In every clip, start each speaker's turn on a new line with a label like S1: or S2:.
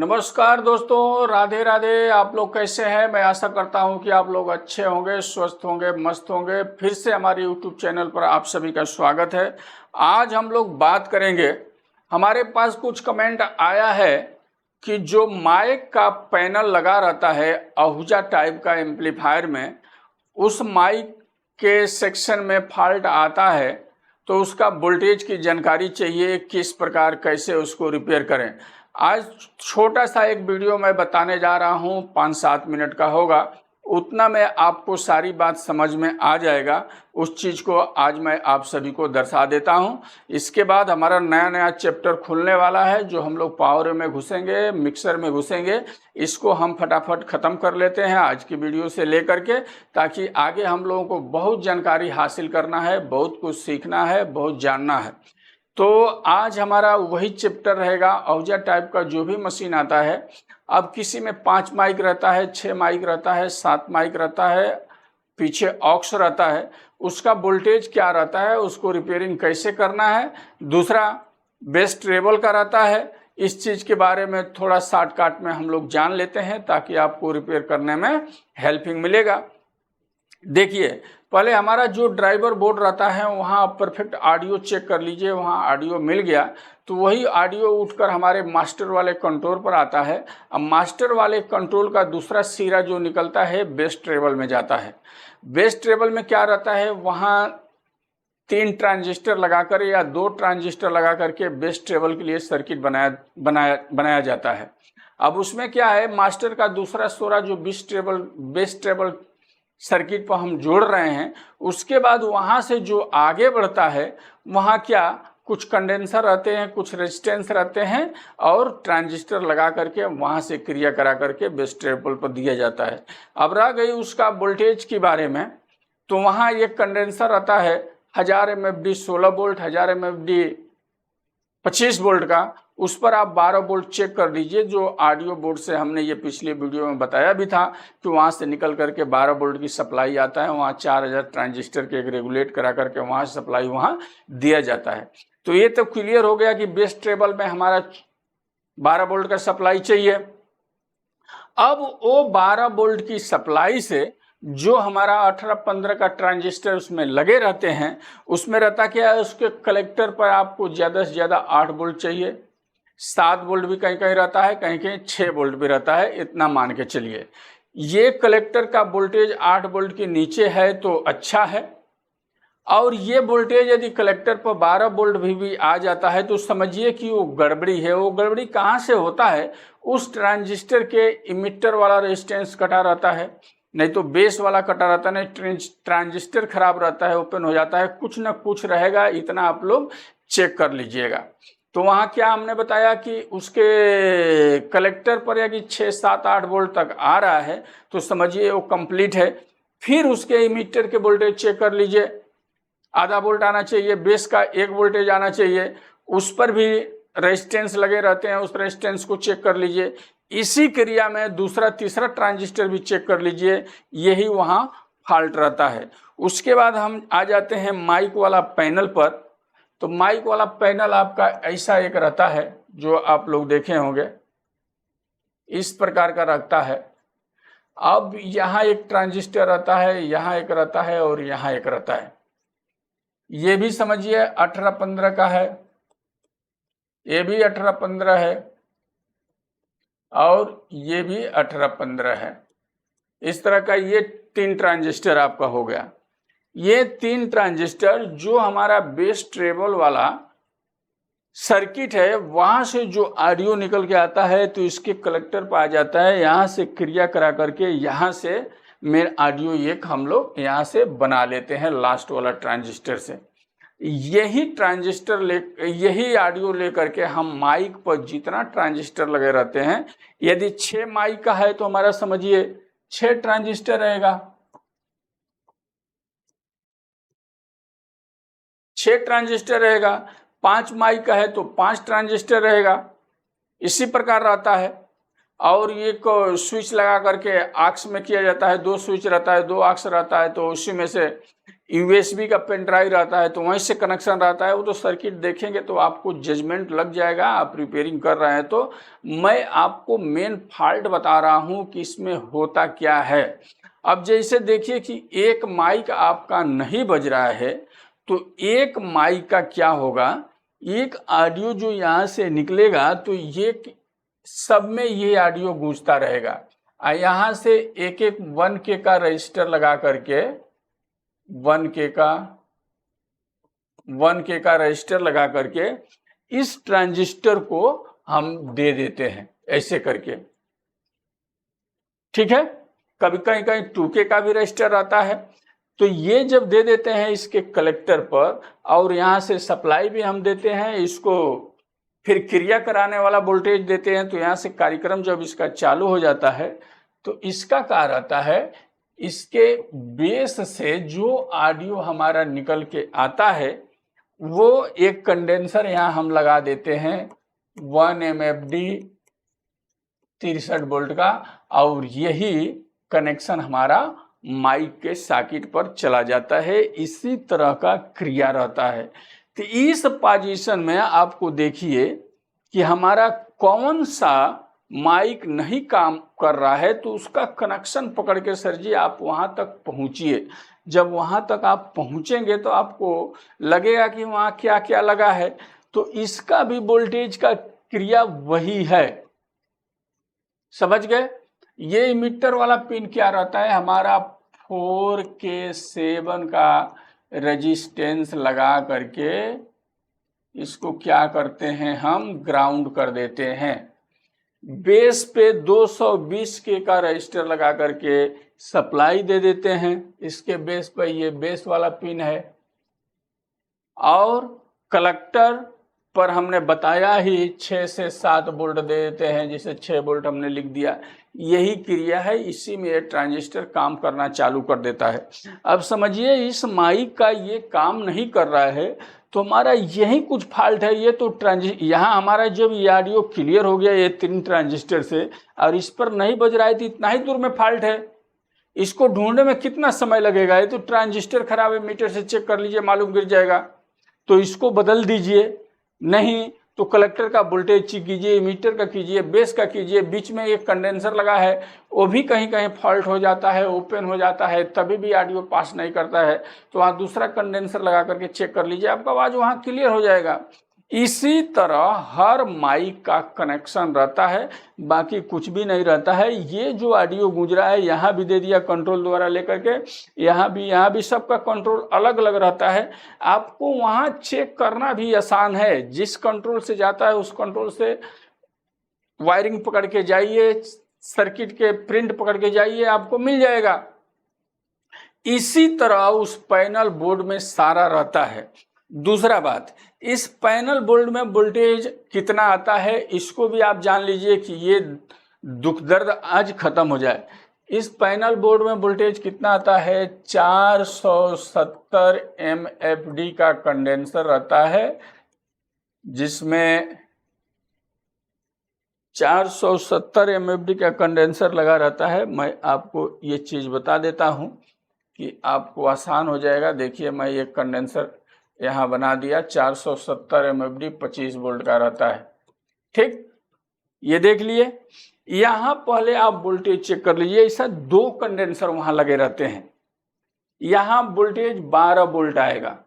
S1: नमस्कार दोस्तों, राधे राधे। आप लोग कैसे हैं? मैं आशा करता हूं कि आप लोग अच्छे होंगे, स्वस्थ होंगे, मस्त होंगे। फिर से हमारे YouTube चैनल पर आप सभी का स्वागत है। आज हम लोग बात करेंगे, हमारे पास कुछ कमेंट आया है कि जो माइक का पैनल लगा रहता है आहूजा टाइप का एम्पलीफायर में, उस माइक के सेक्शन में फॉल्ट आता है तो उसका वोल्टेज की जानकारी चाहिए, किस प्रकार कैसे उसको रिपेयर करें। आज छोटा सा एक वीडियो मैं बताने जा रहा हूं, 5-7 मिनट का होगा। उतना में आपको सारी बात समझ में आ जाएगा। उस चीज़ को आज मैं आप सभी को दर्शा देता हूं। इसके बाद हमारा नया चैप्टर खुलने वाला है, जो हम लोग पावर में घुसेंगे, मिक्सर में घुसेंगे। इसको हम फटाफट ख़त्म कर लेते हैं आज की वीडियो से लेकर के, ताकि आगे हम लोगों को बहुत जानकारी हासिल करना है, बहुत कुछ सीखना है, बहुत जानना है। तो आज हमारा वही चैप्टर रहेगा। आहूजा टाइप का जो भी मशीन आता है, अब किसी में 5 माइक रहता है, 6 माइक रहता है, 7 माइक रहता है, पीछे ऑक्स रहता है, उसका वोल्टेज क्या रहता है, उसको रिपेयरिंग कैसे करना है। दूसरा बेस ट्रेबल का रहता है। इस चीज़ के बारे में थोड़ा शॉर्टकट में हम लोग जान लेते हैं, ताकि आपको रिपेयर करने में हेल्पिंग मिलेगा। देखिए, पहले हमारा जो ड्राइवर बोर्ड रहता है, वहाँ आप परफेक्ट ऑडियो चेक कर लीजिए। वहाँ ऑडियो मिल गया तो वही ऑडियो उठकर हमारे मास्टर वाले कंट्रोल पर आता है। अब मास्टर वाले कंट्रोल का दूसरा सिरा जो निकलता है बेस ट्रेबल में जाता है। बेस ट्रेबल में क्या रहता है, वहाँ 3 ट्रांजिस्टर लगाकर या 2 ट्रांजिस्टर लगा करके बेस ट्रेबल के लिए सर्किट बनाया जाता है। अब उसमें क्या है, मास्टर का दूसरा सोरा जो बेस ट्रेबल सर्किट पर हम जोड़ रहे हैं, उसके बाद वहाँ से जो आगे बढ़ता है, वहाँ क्या कुछ कंडेंसर रहते हैं, कुछ रेजिस्टेंस रहते हैं, और ट्रांजिस्टर लगा करके वहाँ से क्रिया करा करके बेस ट्रेबल पर दिया जाता है। अब रह गई उसका वोल्टेज के बारे में, तो वहाँ एक कंडेंसर रहता है 1000 MFD 16 वोल्ट, 1000 MFD 25 वोल्ट का। उस पर आप 12 वोल्ट चेक कर लीजिए। जो ऑडियो बोर्ड से हमने ये पिछले वीडियो में बताया भी था कि वहाँ से निकल करके 12 वोल्ट की सप्लाई आता है। वहाँ 4000 ट्रांजिस्टर के एक रेगुलेट करा करके वहाँ सप्लाई वहाँ दिया जाता है। तो ये तो क्लियर हो गया कि बेस ट्रेबल में हमारा 12 वोल्ट का सप्लाई चाहिए। अब वो 12 वोल्ट की सप्लाई से जो हमारा 18-15 का ट्रांजिस्टर उसमें लगे रहते हैं, उसमें रहता क्या है, उसके कलेक्टर पर आपको ज़्यादा से ज़्यादा 8 वोल्ट चाहिए। 7 वोल्ट भी कहीं कहीं रहता है, कहीं कहीं 6 वोल्ट भी रहता है, इतना मान के चलिए। ये कलेक्टर का वोल्टेज 8 वोल्ट के नीचे है तो अच्छा है, और ये वोल्टेज यदि कलेक्टर पर 12 वोल्ट भी आ जाता है तो समझिए कि वो गड़बड़ी है। वो गड़बड़ी कहाँ से होता है, उस ट्रांजिस्टर के इमिटर वाला रेजिस्टेंस कटा रहता है, नहीं तो बेस वाला कटा रहता है, नहीं ट्रांजिस्टर खराब रहता है, ओपन हो जाता है, कुछ ना कुछ रहेगा। इतना आप लोग चेक कर लीजिएगा। तो वहाँ क्या हमने बताया कि उसके कलेक्टर पर यदि 6, 7, 8 वोल्ट तक आ रहा है तो समझिए वो कंप्लीट है। फिर उसके इमीटर के वोल्टेज चेक कर लीजिए, आधा वोल्ट आना चाहिए, बेस का 1 वोल्टेज आना चाहिए, उस पर भी रेजिस्टेंस लगे रहते हैं, उस रेजिस्टेंस को चेक कर लीजिए। इसी क्रिया में दूसरा तीसरा ट्रांजिस्टर भी चेक कर लीजिए, यही वहाँ फॉल्ट रहता है। उसके बाद हम आ जाते हैं माइक वाला पैनल पर। तो माइक वाला पैनल आपका ऐसा एक रहता है, जो आप लोग देखे होंगे, इस प्रकार का रखता है। अब यहाँ एक ट्रांजिस्टर रहता है, यहाँ एक रहता है, और यहाँ एक रहता है। ये भी समझिए 18-15 का है, ये भी 18-15 है, और ये भी 18-15 है। इस तरह का ये 3 ट्रांजिस्टर आपका हो गया। ये 3 ट्रांजिस्टर जो हमारा बेस ट्रेबल वाला सर्किट है, वहां से जो ऑडियो निकल के आता है तो इसके कलेक्टर पर आ जाता है। यहाँ से क्रिया करा करके यहाँ से मेन ऑडियो एक हम लोग यहाँ से बना लेते हैं लास्ट वाला ट्रांजिस्टर से। यही ऑडियो लेकर के हम माइक पर जितना ट्रांजिस्टर लगे रहते हैं, यदि 6 माइक का है तो हमारा समझिए 6 ट्रांजिस्टर रहेगा, 6 ट्रांजिस्टर रहेगा। 5 माइक का है तो 5 ट्रांजिस्टर रहेगा। इसी प्रकार रहता है। और ये को स्विच लगा करके आक्स में किया जाता है, 2 स्विच रहता है, 2 आक्स रहता है, तो उसी में से यूएसबी का पेन ड्राइव रहता है तो वहीं से कनेक्शन रहता है, वो तो सर्किट देखेंगे तो आपको जजमेंट लग जाएगा। आप रिपेयरिंग कर रहे हैं तो मैं आपको मेन फॉल्ट बता रहा हूं कि इसमें होता क्या है। अब जैसे देखिए कि एक माइक आपका नहीं बज रहा है तो एक माइक का क्या होगा, एक ऑडियो जो यहाँ से निकलेगा तो ये सब में ये ऑडियो गूंजता रहेगा। यहाँ से एक एक 1K का रजिस्टर लगा करके 1K का रजिस्टर लगा करके इस ट्रांजिस्टर को हम दे देते हैं ऐसे करके, ठीक है। कभी कहीं कहीं 2K का भी रजिस्टर आता है, तो ये जब दे देते हैं इसके कलेक्टर पर और यहाँ से सप्लाई भी हम देते हैं, इसको फिर क्रिया कराने वाला वोल्टेज देते हैं, तो यहाँ से कार्यक्रम जब इसका चालू हो जाता है तो इसका क्या रहता है, इसके बेस से जो ऑडियो हमारा निकल के आता है वो एक कंडेंसर यहाँ हम लगा देते हैं 1 MFD 63 वोल्ट का, और यही कनेक्शन हमारा माइक के सॉकेट पर चला जाता है। इसी तरह का क्रिया रहता है। तो इस पोजीशन में आपको देखिए कि हमारा कौन सा माइक नहीं काम कर रहा है तो उसका कनेक्शन पकड़ के सर जी आप वहां तक पहुंचिए। जब वहां तक आप पहुंचेंगे तो आपको लगेगा कि वहां क्या क्या लगा है, तो इसका भी वोल्टेज का क्रिया वही है। समझ गए? ये इमिटर वाला पिन क्या रहता है, हमारा 4K7 का रेजिस्टेंस लगा करके इसको क्या करते हैं, हम ग्राउंड कर देते हैं। बेस पे 220K का रजिस्टर लगा करके सप्लाई दे देते हैं। इसके बेस पे ये बेस वाला पिन है, और कलेक्टर पर हमने बताया ही 6 से 7 वोल्ट दे देते हैं, जिसे 6 वोल्ट हमने लिख दिया। यही क्रिया है, इसी में ये ट्रांजिस्टर काम करना चालू कर देता है। अब समझिए इस माइक का ये काम नहीं कर रहा है तो हमारा यही कुछ फॉल्ट है। ये तो यहाँ हमारा जब ये ऑडियो क्लियर हो गया ये 3 ट्रांजिस्टर से, और इस पर नहीं बज रहा है तो इतना ही दूर में फॉल्ट है। इसको ढूंढने में कितना समय लगेगा, ये तो ट्रांजिस्टर खराब है, मीटर से चेक कर लीजिए मालूम गिर जाएगा। तो इसको बदल दीजिए, नहीं तो कलेक्टर का वोल्टेज चेक कीजिए, मीटर का कीजिए, बेस का कीजिए। बीच में एक कंडेंसर लगा है वो भी कहीं कहीं फॉल्ट हो जाता है, ओपन हो जाता है, तभी भी ऑडियो पास नहीं करता है। तो वहाँ दूसरा कंडेंसर लगा करके चेक कर लीजिए, आपका आवाज वहाँ क्लियर हो जाएगा। इसी तरह हर माइक का कनेक्शन रहता है, बाकी कुछ भी नहीं रहता है। ये जो ऑडियो गूंज रहा है यहाँ भी दे दिया कंट्रोल द्वारा लेकर के, यहाँ भी सबका कंट्रोल अलग अलग रहता है। आपको वहाँ चेक करना भी आसान है, जिस कंट्रोल से जाता है उस कंट्रोल से वायरिंग पकड़ के जाइए, सर्किट के प्रिंट पकड़ के जाइए, आपको मिल जाएगा। इसी तरह उस पैनल बोर्ड में सारा रहता है। दूसरा बात, इस पैनल बोर्ड में वोल्टेज कितना आता है इसको भी आप जान लीजिए कि ये दुख दर्द आज खत्म हो जाए। इस पैनल बोर्ड में वोल्टेज कितना आता है, 470 MFD का कंडेंसर रहता है, जिसमें 470 MFD का कंडेंसर लगा रहता है। मैं आपको ये चीज़ बता देता हूँ कि आपको आसान हो जाएगा। देखिए मैं ये कंडेंसर यहाँ बना दिया, 470 MFD 25 वोल्ट का रहता है, ठीक। ये देख लिए। यहाँ पहले आप वोल्टेज चेक कर लीजिए। ऐसा 2 कंडेंसर वहाँ लगे रहते हैं। यहाँ वोल्टेज 12 वोल्ट आएगा।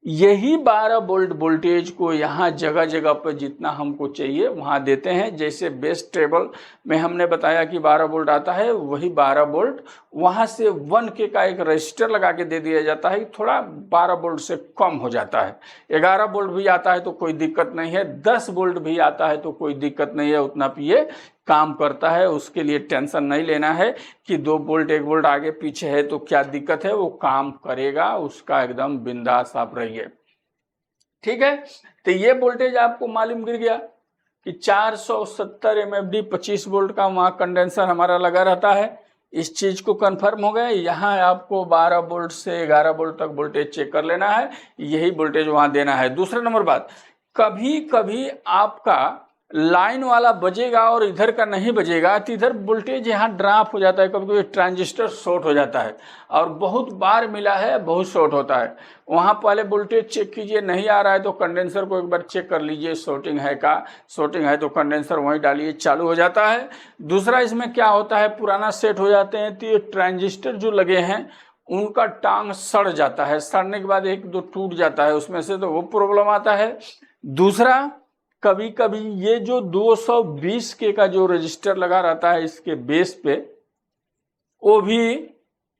S1: यही 12 वोल्ट वोल्टेज को यहाँ जगह जगह पर जितना हमको चाहिए वहाँ देते हैं। जैसे बेस टेबल में हमने बताया कि 12 वोल्ट आता है, वही 12 वोल्ट वहाँ से 1K का एक रजिस्टर लगा के दे दिया जाता है। थोड़ा 12 वोल्ट से कम हो जाता है। 11 वोल्ट भी आता है तो कोई दिक्कत नहीं है, 10 वोल्ट भी आता है तो कोई दिक्कत नहीं है, उतना ये काम करता है। उसके लिए टेंशन नहीं लेना है कि 2 वोल्ट 1 वोल्ट आगे पीछे है तो क्या दिक्कत है, वो काम करेगा, उसका एकदम बिंदास आप रहिए, ठीक है। तो ये वोल्टेज आपको मालूम गिर गया कि 470 MFD 25 वोल्ट का वहाँ कंडेंसर हमारा लगा रहता है। इस चीज को कंफर्म हो गया। यहाँ आपको 12 वोल्ट से 11 वोल्ट तक वोल्टेज चेक कर लेना है, यही वोल्टेज वहाँ देना है। दूसरा नंबर बात, कभी कभी आपका लाइन वाला बजेगा और इधर का नहीं बजेगा तो इधर वोल्टेज यहाँ ड्रॉप हो जाता है, कभी कभी ट्रांजिस्टर शॉर्ट हो जाता है और बहुत बार मिला है, बहुत शॉर्ट होता है। वहाँ पहले वोल्टेज चेक कीजिए, नहीं आ रहा है तो कंडेंसर को एक बार चेक कर लीजिए, शॉर्टिंग है का, शॉर्टिंग है तो कंडेंसर वहीं डालिए, चालू हो जाता है। दूसरा इसमें क्या होता है, पुराना सेट हो जाते हैं तो ये ट्रांजिस्टर जो लगे हैं उनका टांग सड़ जाता है, सड़ने के बाद एक दो टूट जाता है उसमें से, तो वो प्रॉब्लम आता है। दूसरा कभी कभी ये जो 220 के का जो रजिस्टर लगा रहता है इसके बेस पे वो भी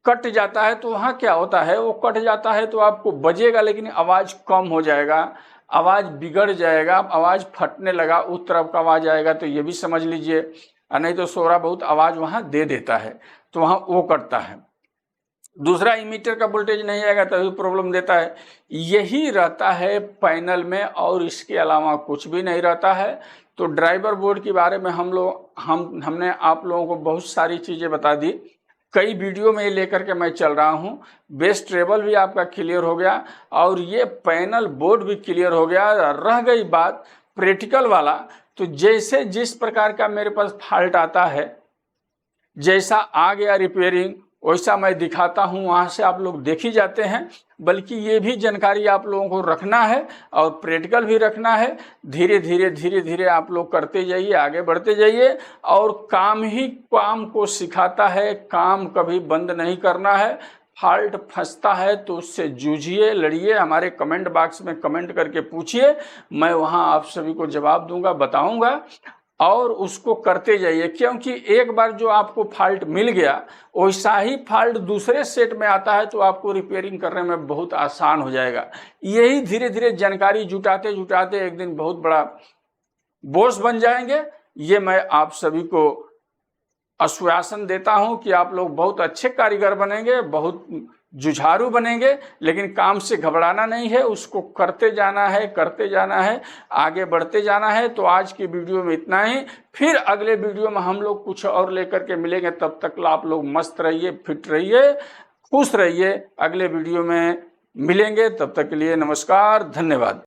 S1: कट जाता है, तो वहाँ क्या होता है, वो कट जाता है तो आपको बजेगा लेकिन आवाज़ कम हो जाएगा, आवाज़ बिगड़ जाएगा, आवाज़ फटने लगा, उस तरफ का आवाज़ आएगा, तो ये भी समझ लीजिए। नहीं तो सोरा बहुत आवाज़ वहाँ दे देता है, तो वहाँ वो कटता है। दूसरा इमीटर का वोल्टेज नहीं आएगा तभी प्रॉब्लम देता है। यही रहता है पैनल में और इसके अलावा कुछ भी नहीं रहता है। तो ड्राइवर बोर्ड के बारे में हमने आप लोगों को बहुत सारी चीज़ें बता दी, कई वीडियो में लेकर के मैं चल रहा हूँ। बेस ट्रेबल भी आपका क्लियर हो गया और ये पैनल बोर्ड भी क्लियर हो गया। रह गई बात प्रैक्टिकल वाला, तो जैसे जिस प्रकार का मेरे पास फॉल्ट आता है, जैसा आ गया रिपेयरिंग वैसा मैं दिखाता हूँ, वहाँ से आप लोग देख ही जाते हैं। बल्कि ये भी जानकारी आप लोगों को रखना है और प्रैक्टिकल भी रखना है। धीरे धीरे आप लोग करते जाइए, आगे बढ़ते जाइए। और काम ही काम को सिखाता है, काम कभी बंद नहीं करना है। फॉल्ट फंसता है तो उससे जूझिए, लड़िए, हमारे कमेंट बॉक्स में कमेंट करके पूछिए, मैं वहाँ आप सभी को जवाब दूंगा, बताऊंगा। और उसको करते जाइए, क्योंकि एक बार जो आपको फॉल्ट मिल गया वैसा ही फॉल्ट दूसरे सेट में आता है तो आपको रिपेयरिंग करने में बहुत आसान हो जाएगा। यही धीरे धीरे जानकारी जुटाते जुटाते एक दिन बहुत बड़ा बॉस बन जाएंगे। ये मैं आप सभी को आश्वासन देता हूं कि आप लोग बहुत अच्छे कारीगर बनेंगे, बहुत जुझारू बनेंगे। लेकिन काम से घबराना नहीं है, उसको करते जाना है, करते जाना है, आगे बढ़ते जाना है। तो आज की वीडियो में इतना ही, फिर अगले वीडियो में हम लोग कुछ और लेकर के मिलेंगे। तब तक आप लोग मस्त रहिए, फिट रहिए, खुश रहिए। अगले वीडियो में मिलेंगे, तब तक के लिए नमस्कार, धन्यवाद।